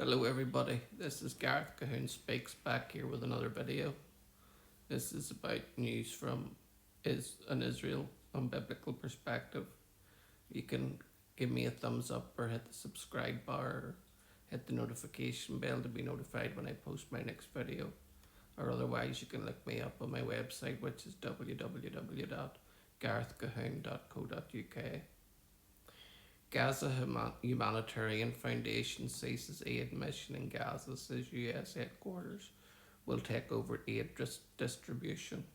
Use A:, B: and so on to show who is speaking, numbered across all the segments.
A: Hello everybody, this is Gareth Cahoon Speaks back here with another video. This is about news from an Israel on biblical perspective. You can give me a thumbs up or hit the subscribe bar or hit the notification bell to be notified when I post my next video. Or otherwise you can look me up on my website, which is www.garethcahoon.co.uk. Gaza Humanitarian Foundation ceases aid mission in Gaza, says US headquarters will take over aid distribution.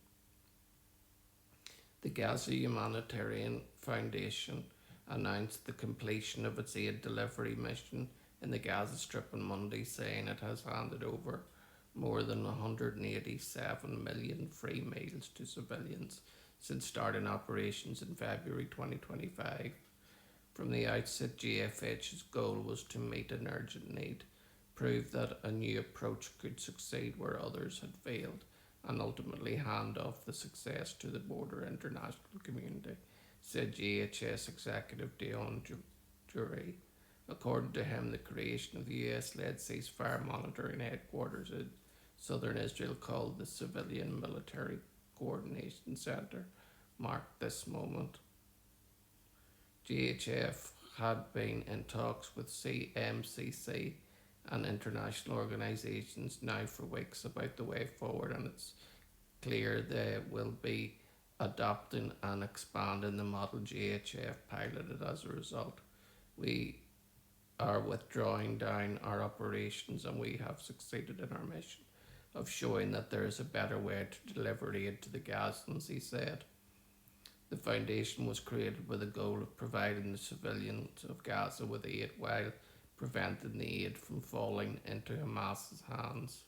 A: The Gaza Humanitarian Foundation announced the completion of its aid delivery mission in the Gaza Strip on Monday, saying it has handed over more than 187 million free meals to civilians since starting operations in February 2025. From the outset, GFH's goal was to meet an urgent need, prove that a new approach could succeed where others had failed, and ultimately hand off the success to the broader international community, said GHS Executive Dion Jury. According to him, the creation of the US-led ceasefire monitoring headquarters in southern Israel, called the Civilian Military Coordination Center, marked this moment. GHF had been in talks with CMCC and international organisations now for weeks about the way forward, and it's clear they will be adopting and expanding the model GHF piloted as a result. We are withdrawing down our operations, and we have succeeded in our mission of showing that there is a better way to deliver aid to the Gazans, he said. The foundation was created with the goal of providing the civilians of Gaza with aid while preventing the aid from falling into Hamas's hands.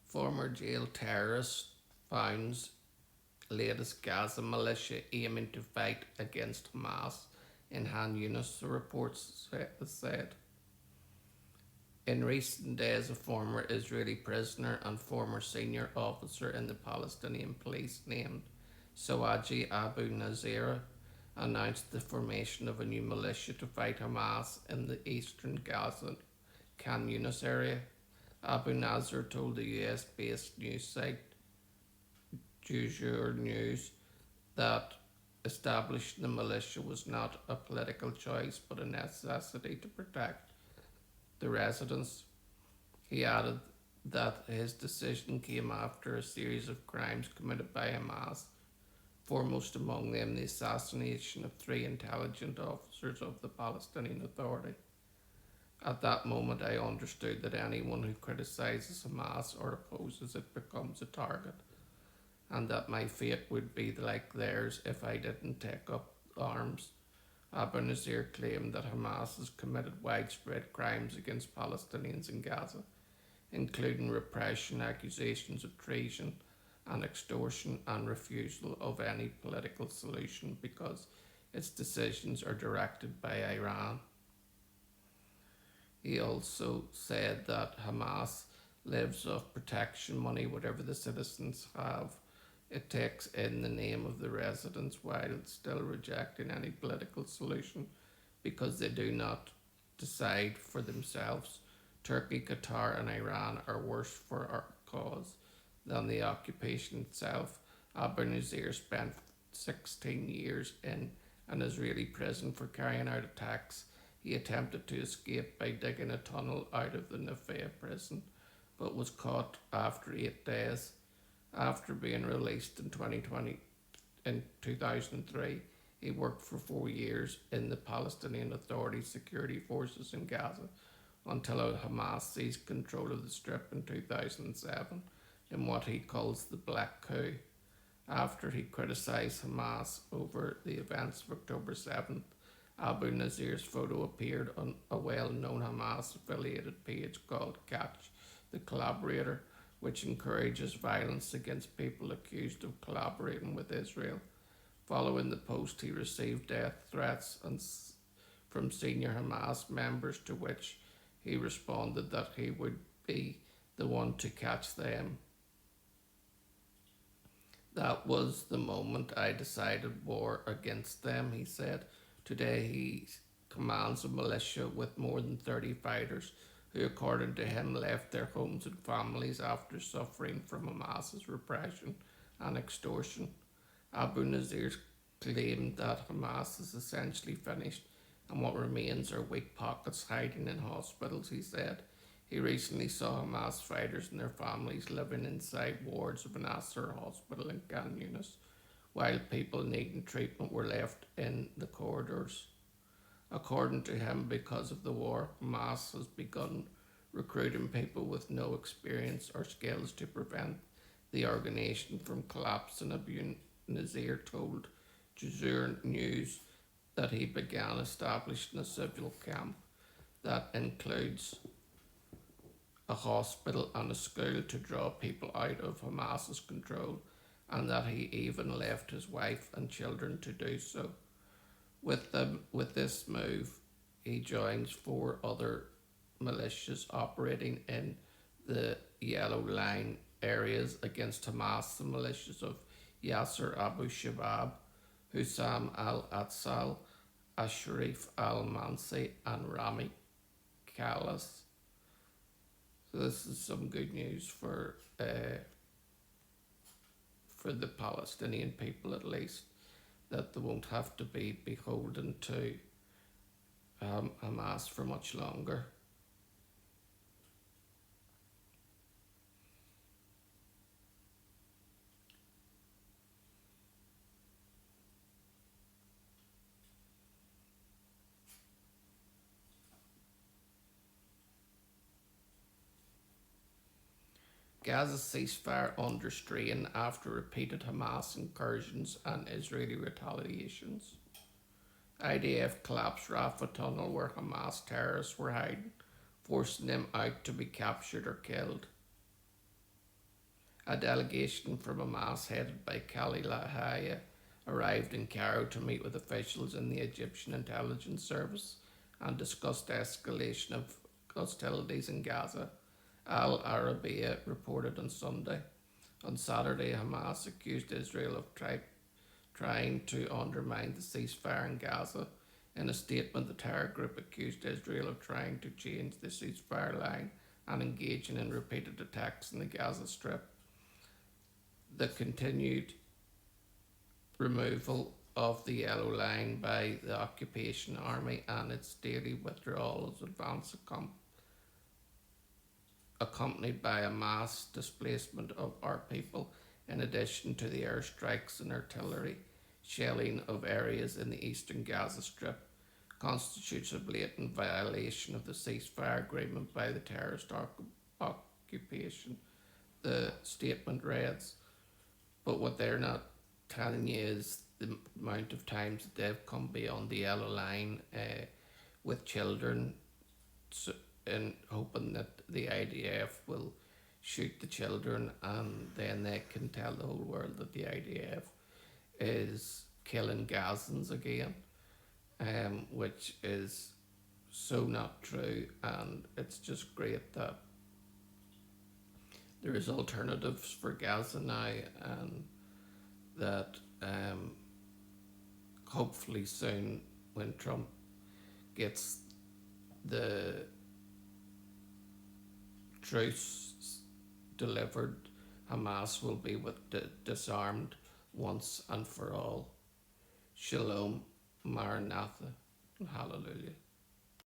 A: Former jail terrorist founds latest Gaza militia aiming to fight against Hamas in Han Yunis, the reports said. In recent days, a former Israeli prisoner and former senior officer in the Palestinian police named Sawaji Abu Nazira announced the formation of a new militia to fight Hamas in the eastern Gaza Khan Yunis area. Abu Nazir told the US-based news site Jujur News that establishing the militia was not a political choice but a necessity to protect the residents. He added that his decision came after a series of crimes committed by Hamas, foremost among them the assassination of 3 intelligence officers of the Palestinian Authority. At that moment, I understood that anyone who criticizes Hamas or opposes it becomes a target, and that my fate would be like theirs if I didn't take up arms. Abu Nazir claimed that Hamas has committed widespread crimes against Palestinians in Gaza, including repression, accusations of treason and extortion, and refusal of any political solution because its decisions are directed by Iran. He also said that Hamas lives off protection money, whatever the citizens have. It takes in the name of the residents while still rejecting any political solution because they do not decide for themselves. Turkey, Qatar and Iran are worse for our cause than the occupation itself. Abu Nazir spent 16 years in an Israeli prison for carrying out attacks. He attempted to escape by digging a tunnel out of the Nafea prison, but was caught after 8 days. After being released in 2003, he worked for 4 years in the Palestinian Authority security forces in Gaza until Hamas seized control of the Strip in 2007 in what he calls the Black Coup. After he criticised Hamas over the events of October 7th, Abu Nazir's photo appeared on a well-known Hamas-affiliated page called Catch the Collaborator, which encourages violence against people accused of collaborating with Israel. Following the post, he received death threats from senior Hamas members, to which he responded that he would be the one to catch them. That was the moment I decided war against them, he said. Today he commands a militia with more than 30 fighters who, according to him, left their homes and families after suffering from Hamas's repression and extortion. Abu Nazir claimed that Hamas is essentially finished and what remains are weak pockets hiding in hospitals, he said. He recently saw Hamas fighters and their families living inside wards of an Nasser hospital in Khan Yunis, while people needing treatment were left in the corridors. According to him, because of the war, Hamas has begun recruiting people with no experience or skills to prevent the organisation from collapsing. Abu Nazir told Jazeera News that he began establishing a civil camp that includes a hospital and a school to draw people out of Hamas's control, and that he even left his wife and children to do so. With this move, he joins 4 other militias operating in the Yellow Line areas against Hamas, the militias of Yasser Abu Shabab, Hussam al-Atsal, Ashraf al-Mansi, and Rami Khalas. So this is some good news for the Palestinian people, at least, that they won't have to be beholden to Hamas for much longer. Gaza ceasefire under strain after repeated Hamas incursions and Israeli retaliations. IDF collapsed Rafah tunnel where Hamas terrorists were hiding, forcing them out to be captured or killed. A delegation from Hamas headed by Khalil Lahaya arrived in Cairo to meet with officials in the Egyptian intelligence service and discussed escalation of hostilities in Gaza. Al Arabiya reported on Sunday. On Saturday, Hamas accused Israel of trying to undermine the ceasefire in Gaza. In a statement, the terror group accused Israel of trying to change the ceasefire line and engaging in repeated attacks in the Gaza Strip. The continued removal of the Yellow Line by the occupation army and its daily withdrawal as advance accompanied by a mass displacement of our people, in addition to the airstrikes and artillery shelling of areas in the eastern Gaza Strip, constitutes a blatant violation of the ceasefire agreement by the terrorist occupation, the statement reads. But what they're not telling you is the amount of times that they've come beyond the Yellow Line with children, in hoping that the IDF will shoot the children, and then they can tell the whole world that the IDF is killing Gazans again, which is so not true. And it's just great that there is alternatives for Gaza now, and that hopefully soon, when Trump gets the truce delivered, Hamas will be disarmed once and for all. Shalom, Maranatha, and Hallelujah.